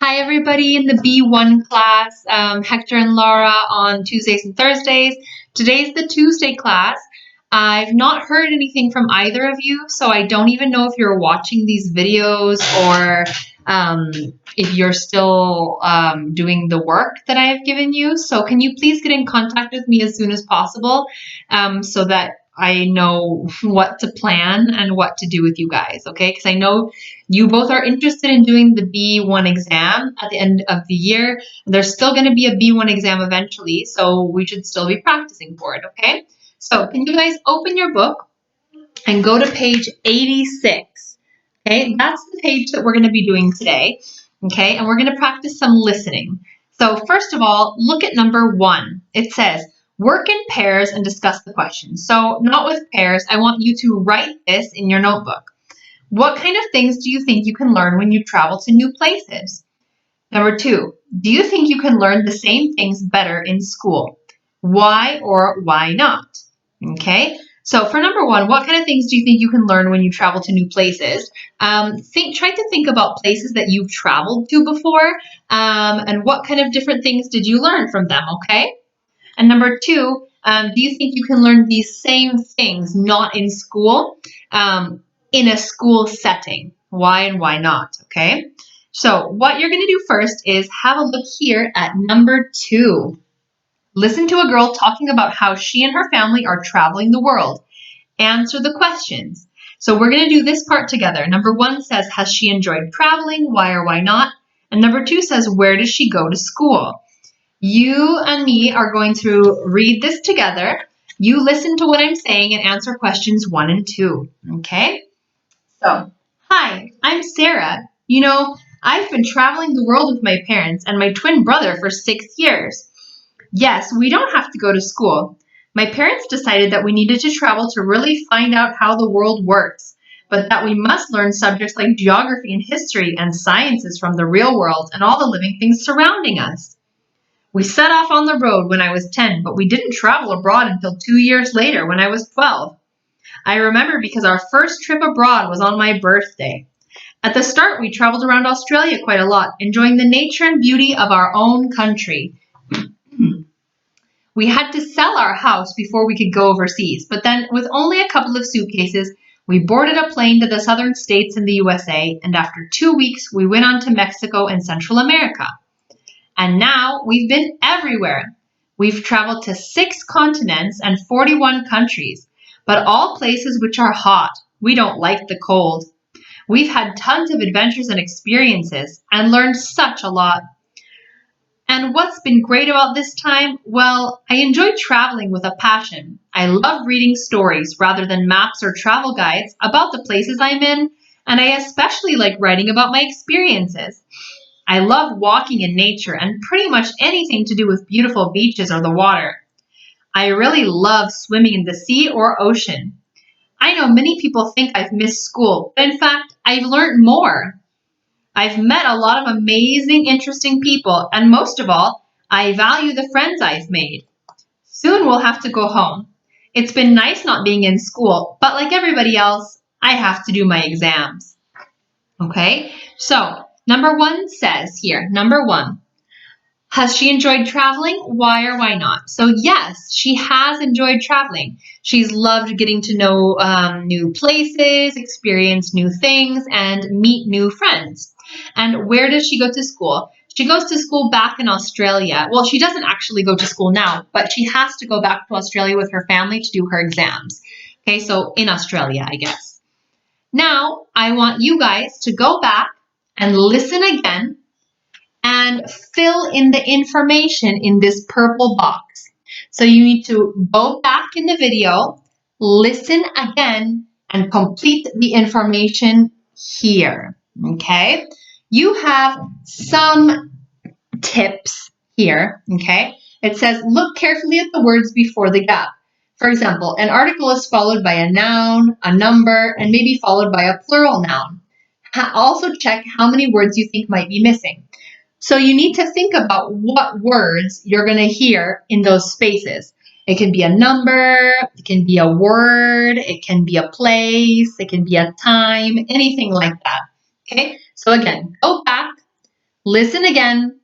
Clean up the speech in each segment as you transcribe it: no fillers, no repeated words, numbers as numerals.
Hi, everybody in the B1 class, Hector and Laura on Tuesdays and Thursdays. Today's the Tuesday class. I've not heard anything from either of you, so I don't even know if you're watching these videos or if you're still doing the work that I have given you. So can you please get in contact with me as soon as possible so that I know what to plan and what to do with you guys, okay? Because I know you both are interested in doing the B1 exam at the end of the year. There's still going to be a B1 exam eventually, so we should still be practicing for it, okay? So can you guys open your book and go to page 86, okay? That's the page that we're going to be doing today, okay? And we're going to practice some listening. So first of all, look at number 1. It says, work in pairs and discuss the questions. So not with pairs. I want you to write this in your notebook. What kind of things do you think you can learn when you travel to new places? Number 2, do you think you can learn the same things better in school? Why or why not? Okay, so for number 1, what kind of things do you think you can learn when you travel to new places? Try to think about places that you've traveled to before and what kind of different things did you learn from them, okay? And number 2, do you think you can learn these same things not in school, in a school setting? Why and why not, okay? So what you're going to do first is have a look here at number 2. Listen to a girl talking about how she and her family are traveling the world. Answer the questions. So we're going to do this part together. Number 1 says, has she enjoyed traveling? Why or why not? And number 2 says, where does she go to school? You and me are going to read this together. You listen to what I'm saying and answer questions 1 and 2, okay? So, hi, I'm Sarah. You know, I've been traveling the world with my parents and my twin brother for 6 years. Yes, we don't have to go to school. My parents decided that we needed to travel to really find out how the world works, but that we must learn subjects like geography and history and sciences from the real world and all the living things surrounding us. We set off on the road when I was 10, but we didn't travel abroad until 2 years later when I was 12. I remember because our first trip abroad was on my birthday. At the start, we traveled around Australia quite a lot, enjoying the nature and beauty of our own country. We had to sell our house before we could go overseas, but then with only a couple of suitcases, we boarded a plane to the southern states in the USA, and after 2 weeks, we went on to Mexico and Central America. And now we've been everywhere. We've traveled to 6 continents and 41 countries, but all places which are hot. We don't like the cold. We've had tons of adventures and experiences and learned such a lot. And what's been great about this time? Well, I enjoy traveling with a passion. I love reading stories rather than maps or travel guides about the places I'm in, and I especially like writing about my experiences. I love walking in nature and pretty much anything to do with beautiful beaches or the water. I really love swimming in the sea or ocean. I know many people think I've missed school, but in fact, I've learned more. I've met a lot of amazing, interesting people, and most of all, I value the friends I've made. Soon we'll have to go home. It's been nice not being in school, but like everybody else, I have to do my exams. Okay, so number 1 says here, number 1, has she enjoyed traveling? Why or why not? So yes, she has enjoyed traveling. She's loved getting to know new places, experience new things, and meet new friends. And where does she go to school? She goes to school back in Australia. Well, she doesn't actually go to school now, but she has to go back to Australia with her family to do her exams. Okay, so in Australia, I guess. Now, I want you guys to go back and listen again and fill in the information in this purple box. So you need to go back in the video, listen again, and complete the information here, okay? You have some tips here, okay? It says, look carefully at the words before the gap. For example, an article is followed by a noun, a number, and maybe followed by a plural noun. Also check how many words you think might be missing. So you need to think about what words you're going to hear in those spaces. It can be a number, it can be a word, it can be a place, it can be a time, anything like that. Okay, so again, go back, listen again,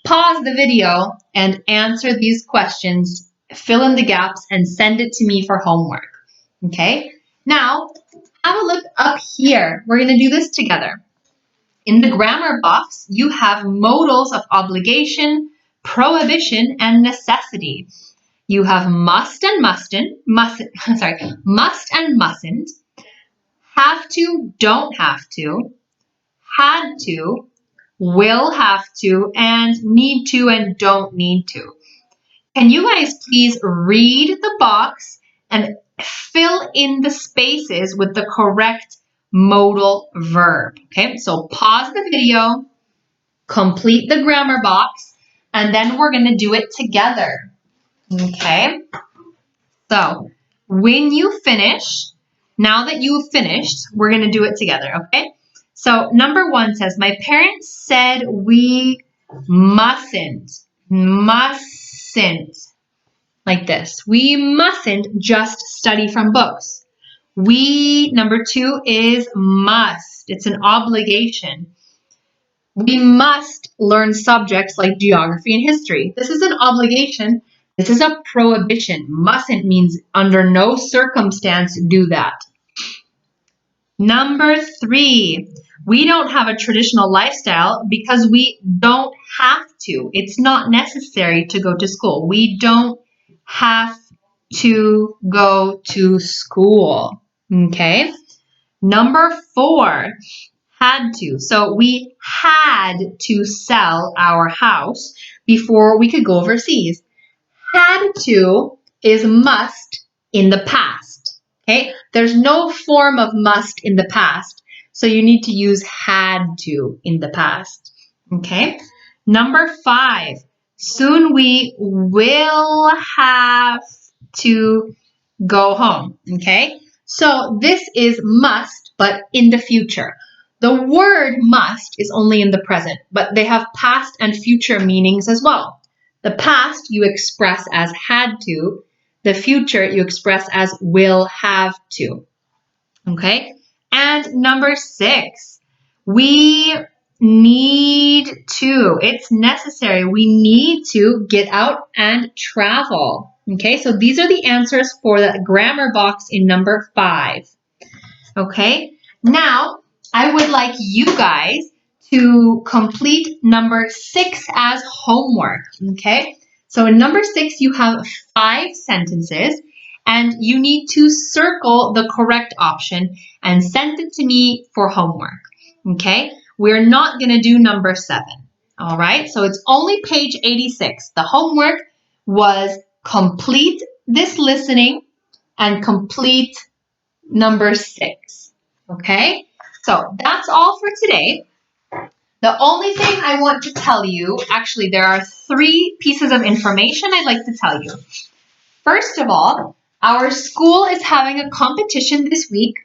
pause the video, and answer these questions, fill in the gaps, and send it to me for homework. Okay? Now, have a look up here. We're going to do this together. In the grammar box, you have modals of obligation, prohibition, and necessity. You have must and must and mustn't, have to, don't have to, had to, will have to, and need to and don't need to. Can you guys please read the box and fill in the spaces with the correct modal verb? Okay, so pause the video, complete the grammar box, and then we're going to do it together. Okay, so when you finish, now that you've finished, we're going to do it together. Okay, so number 1 says, my parents said we mustn't, like this. We mustn't just study from books. Number 2 is must. It's an obligation. We must learn subjects like geography and history. This is an obligation. This is a prohibition. Mustn't means under no circumstance do that. Number 3, we don't have a traditional lifestyle because we don't have to. It's not necessary to go to school. We don't have to go to school. Okay. Number 4, had to. So we had to sell our house before we could go overseas. Had to is must in the past. Okay. There's no form of must in the past. So you need to use had to in the past. Okay. Number 5, soon we will have to go home. Okay. So this is must, but in the future. The word must is only in the present, but they have past and future meanings as well. The past you express as had to. The future you express as will have to. Okay? And number 6, we need to. It's necessary. We need to get out and travel. Okay? So these are the answers for the grammar box in number 5. Okay? Now, I would like you guys to complete number 6 as homework. Okay? So in number 6, you have 5 sentences, and you need to circle the correct option and send it to me for homework. Okay? We're not going to do number 7. All right? So it's only page 86. The homework was complete this listening and complete number 6. Okay? So that's all for today. The only thing I want to tell you, actually, there are 3 pieces of information I'd like to tell you. First of all, our school is having a competition this week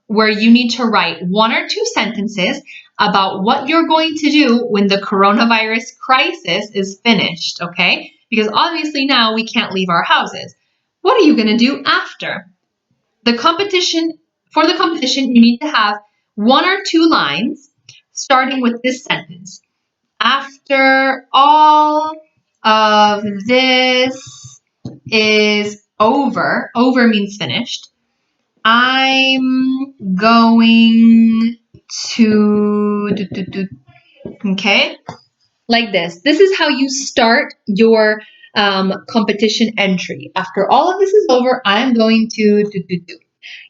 where you need to write 1 or 2 sentences about what you're going to do when the coronavirus crisis is finished, okay? Because obviously now we can't leave our houses. What are you going to do after? For the competition, you need to have 1 or 2 lines starting with this sentence. After all of this is over means finished, I'm going to, okay, like this. This is how you start your competition entry. After all of this is over, I'm going to.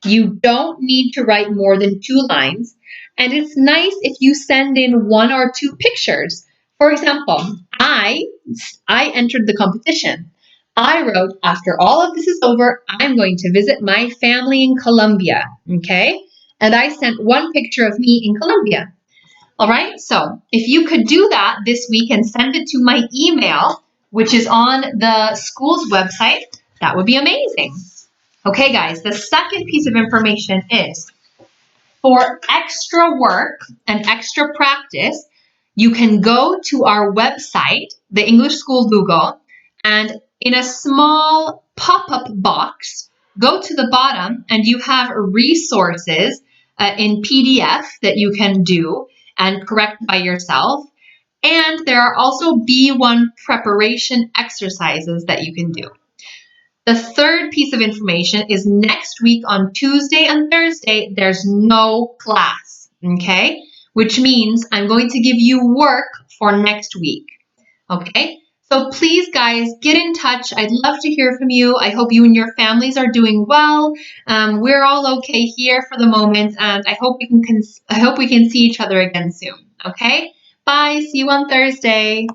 You don't need to write more than 2 lines. And it's nice if you send in 1 or 2 pictures. For example, I entered the competition. I wrote, after all of this is over, I'm going to visit my family in Colombia. Okay? And I sent 1 picture of me in Colombia. All right? So if you could do that this week and send it to my email, which is on the school's website, that would be amazing. Okay, guys, the second piece of information is for extra work and extra practice, you can go to our website, the English School Google, and in a small pop-up box, go to the bottom and you have resources in PDF that you can do. and correct by yourself. And there are also B1 preparation exercises that you can do. The third piece of information is next week on Tuesday and Thursday, there's no class, okay? Which means I'm going to give you work for next week, okay? So please, guys, get in touch. I'd love to hear from you. I hope you and your families are doing well. We're all okay here for the moment, and I hope we can see each other again soon, okay? Bye. See you on Thursday.